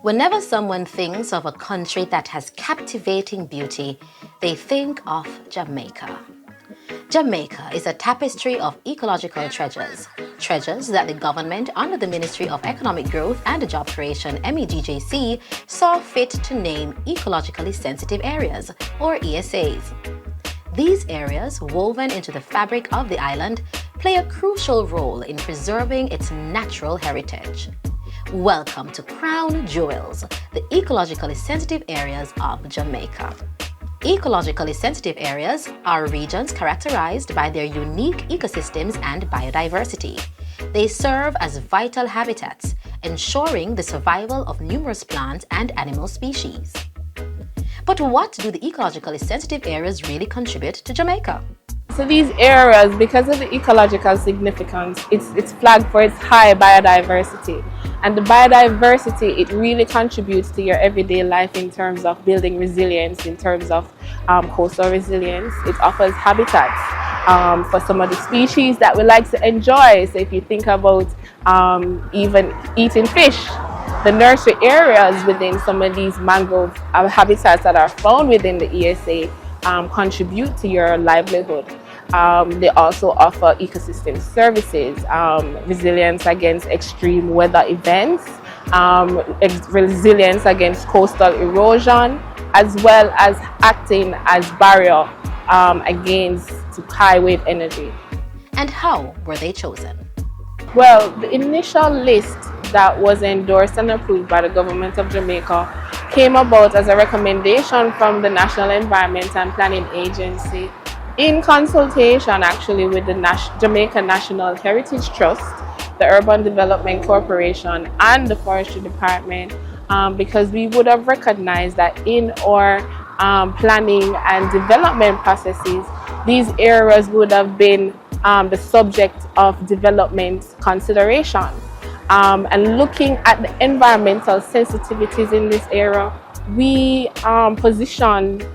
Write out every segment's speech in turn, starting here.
Whenever someone thinks of a country that has captivating beauty, they think of Jamaica. Jamaica is a tapestry of ecological treasures, treasures that the government under the Ministry of Economic Growth and Job Creation MEGJC saw fit to name ecologically sensitive areas, or ESAs. These areas, woven into the fabric of the island, play a crucial role in preserving its natural heritage. Welcome to Crown Jewels, the ecologically sensitive areas of Jamaica. Ecologically sensitive areas are regions characterized by their unique ecosystems and biodiversity. They serve as vital habitats, ensuring the survival of numerous plant and animal species. But what do the ecologically sensitive areas really contribute to Jamaica? So these areas, because of the ecological significance, it's flagged for its high biodiversity. And the biodiversity, it really contributes to your everyday life in terms of building resilience, in terms of coastal resilience. It offers habitats for some of the species that we like to enjoy. So if you think about even eating fish, the nursery areas within some of these mangrove habitats that are found within the ESA contribute to your livelihood. They also offer ecosystem services, resilience against extreme weather events, resilience against coastal erosion, as well as acting as barrier against high wave energy. And how were they chosen? Well, the initial list that was endorsed and approved by the government of Jamaica came about as a recommendation from the National Environment and Planning Agency in consultation actually with the Jamaica National Heritage Trust, the Urban Development Corporation and the Forestry Department, because we would have recognized that in our planning and development processes, these areas would have been the subject of development consideration. And looking at the environmental sensitivities in this area, we propositioned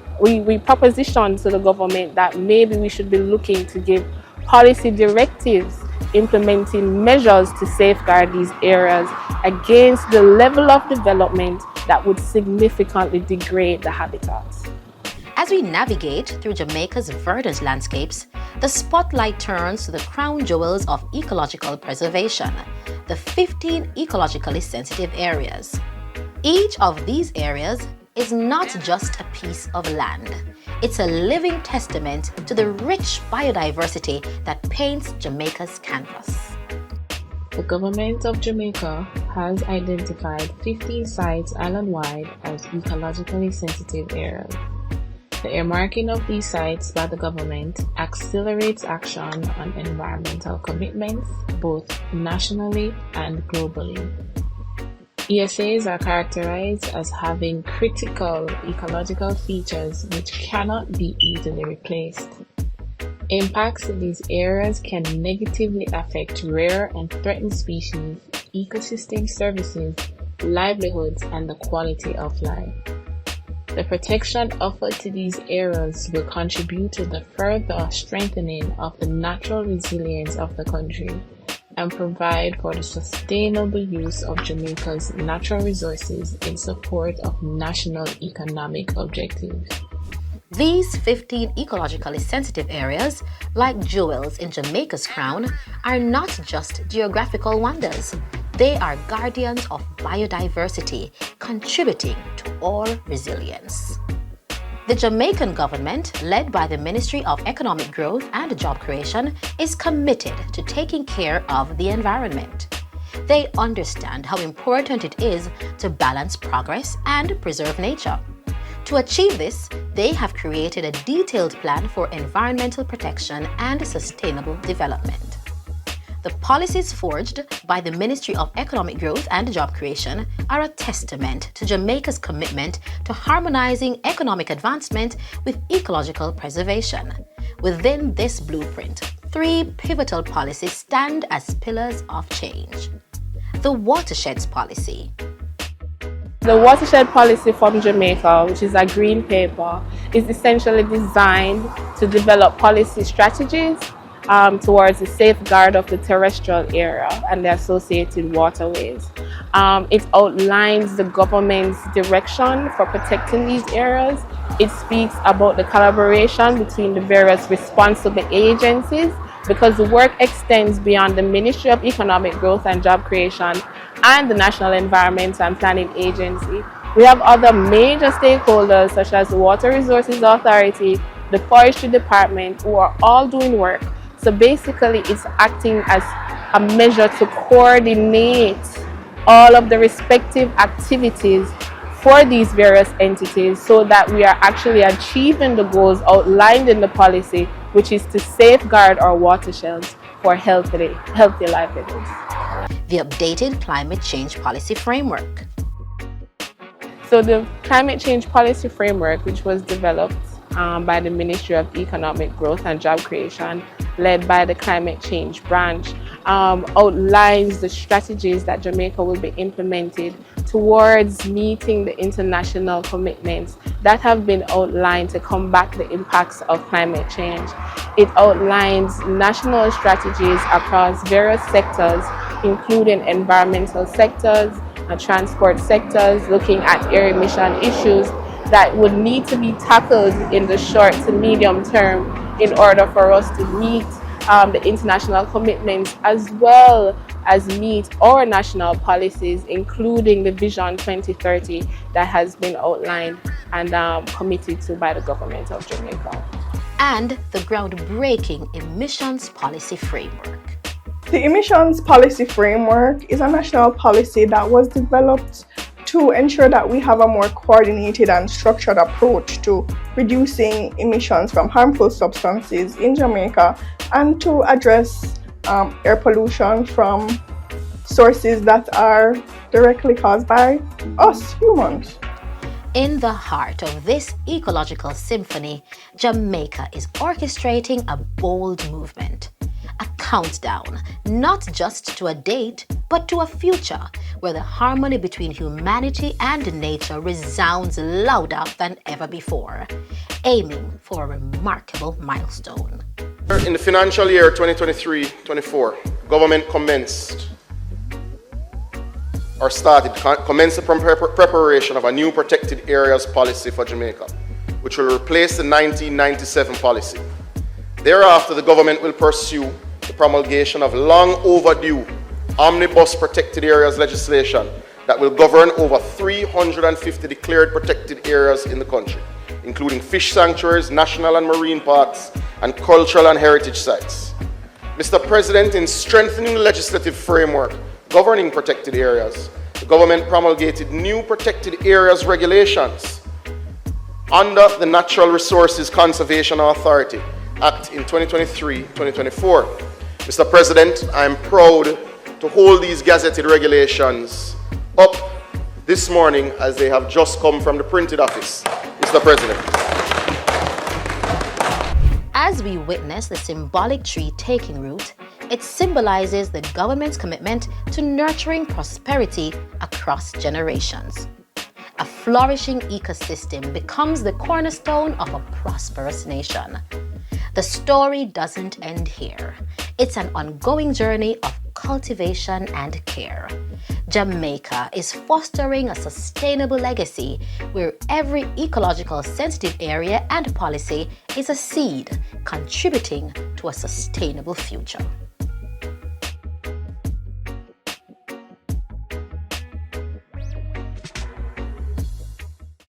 to the government that maybe we should be looking to give policy directives implementing measures to safeguard these areas against the level of development that would significantly degrade the habitats. As we navigate through Jamaica's verdant landscapes, the spotlight turns to the crown jewels of ecological preservation, the 15 ecologically sensitive areas. Each of these areas is not just a piece of land. It's a living testament to the rich biodiversity that paints Jamaica's canvas. The government of Jamaica has identified 15 sites island-wide as ecologically sensitive areas. The earmarking of these sites by the government accelerates action on environmental commitments both nationally and globally. ESAs are characterized as having critical ecological features which cannot be easily replaced. Impacts in these areas can negatively affect rare and threatened species, ecosystem services, livelihoods, and the quality of life. The protection offered to these areas will contribute to the further strengthening of the natural resilience of the country and provide for the sustainable use of Jamaica's natural resources in support of national economic objectives. These 15 ecologically sensitive areas, like jewels in Jamaica's crown, are not just geographical wonders. They are guardians of biodiversity, contributing to our resilience. The Jamaican government, led by the Ministry of Economic Growth and Job Creation, is committed to taking care of the environment. They understand how important it is to balance progress and preserve nature. To achieve this, they have created a detailed plan for environmental protection and sustainable development. The policies forged by the Ministry of Economic Growth and Job Creation are a testament to Jamaica's commitment to harmonizing economic advancement with ecological preservation. Within this blueprint, 3 pivotal policies stand as pillars of change. The Watersheds Policy. The Watershed Policy from Jamaica, which is a green paper, is essentially designed to develop policy strategies towards the safeguard of the terrestrial area and the associated waterways. It outlines the government's direction for protecting these areas. It speaks about the collaboration between the various responsible agencies, because the work extends beyond the Ministry of Economic Growth and Job Creation and the National Environment and Planning Agency. We have other major stakeholders such as the Water Resources Authority, the Forestry Department, who are all doing work. So basically it's acting as a measure to coordinate all of the respective activities for these various entities so that we are actually achieving the goals outlined in the policy, which is to safeguard our watersheds for healthy livelihoods. The updated climate change policy framework. So the climate change policy framework, which was developed by the Ministry of Economic Growth and Job Creation, led by the Climate Change Branch, outlines the strategies that Jamaica will be implemented towards meeting the international commitments that have been outlined to combat the impacts of climate change. It outlines national strategies across various sectors, including environmental sectors and transport sectors, looking at air emission issues that would need to be tackled in the short to medium term in order for us to meet the international commitments, as well as meet our national policies, including the Vision 2030 that has been outlined and committed to by the government of Jamaica. And the groundbreaking emissions policy framework. The emissions policy framework is a national policy that was developed to ensure that we have a more coordinated and structured approach to reducing emissions from harmful substances in Jamaica and to address air pollution from sources that are directly caused by us humans. In the heart of this ecological symphony, Jamaica is orchestrating a bold movement. A countdown, not just to a date, but to a future where the harmony between humanity and nature resounds louder than ever before, aiming for a remarkable milestone. In the financial year 2023-24, government commenced the preparation of a new protected areas policy for Jamaica, which will replace the 1997 policy. Thereafter, the government will pursue the promulgation of long overdue omnibus protected areas legislation that will govern over 350 declared protected areas in the country, including fish sanctuaries, national and marine parks, and cultural and heritage sites. Mr. President, in strengthening the legislative framework governing protected areas, the government promulgated new protected areas regulations under the Natural Resources Conservation Authority Act in 2023-2024. Mr. President, I am proud to hold these gazetted regulations up this morning as they have just come from the printed office. Mr. President. As we witness the symbolic tree taking root, it symbolizes the government's commitment to nurturing prosperity across generations. A flourishing ecosystem becomes the cornerstone of a prosperous nation. The story doesn't end here. It's an ongoing journey of cultivation and care. Jamaica is fostering a sustainable legacy where every ecological sensitive area and policy is a seed contributing to a sustainable future.